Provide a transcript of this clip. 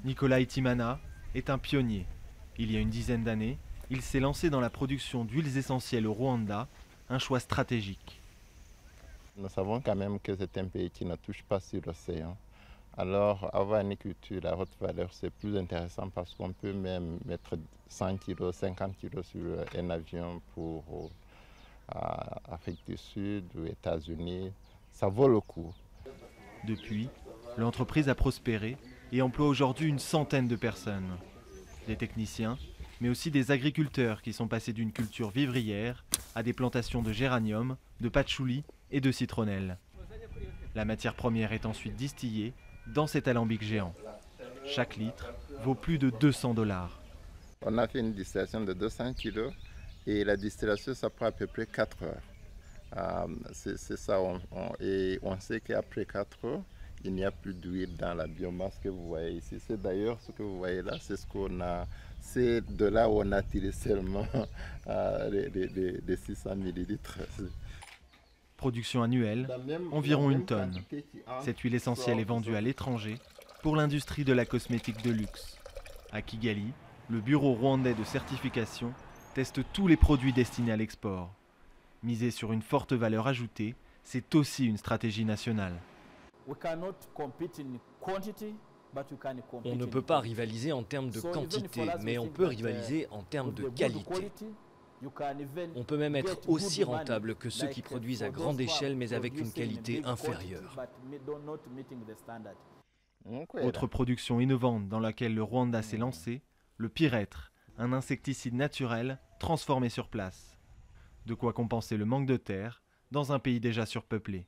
Nicolas Itimana est un pionnier. Il y a une dizaine d'années, il s'est lancé dans la production d'huiles essentielles au Rwanda, un choix stratégique. Nous savons quand même que c'est un pays qui ne touche pas sur l'océan. Alors, avoir une culture à haute valeur, c'est plus intéressant parce qu'on peut même mettre 100 kg, 50 kg sur un avion pour Afrique du Sud ou États-Unis. Ça vaut le coup. Depuis, l'entreprise a prospéré et emploie aujourd'hui une centaine de personnes. Des techniciens, mais aussi des agriculteurs qui sont passés d'une culture vivrière à des plantations de géranium, de patchouli et de citronnelle. La matière première est ensuite distillée dans cet alambic géant. Chaque litre vaut plus de 200 $. On a fait une distillation de 200 kg et la distillation, ça prend à peu près 4 heures. C'est ça, et on sait qu'après 4 heures, il n'y a plus d'huile dans la biomasse que vous voyez ici. C'est d'ailleurs ce que vous voyez là, c'est ce qu'on a. C'est de là où on a tiré seulement les 600 millilitres. Production annuelle, environ 1 tonne. Cette huile essentielle est vendue à l'étranger pour l'industrie de la cosmétique de luxe. À Kigali, le bureau rwandais de certification teste tous les produits destinés à l'export. Miser sur une forte valeur ajoutée, c'est aussi une stratégie nationale. On ne peut pas rivaliser en termes de quantité, mais on peut rivaliser en termes de qualité. On peut même être aussi rentable que ceux qui produisent à grande échelle, mais avec une qualité inférieure. Autre production innovante dans laquelle le Rwanda s'est lancé, le pyrètre, un insecticide naturel transformé sur place. De quoi compenser le manque de terre dans un pays déjà surpeuplé.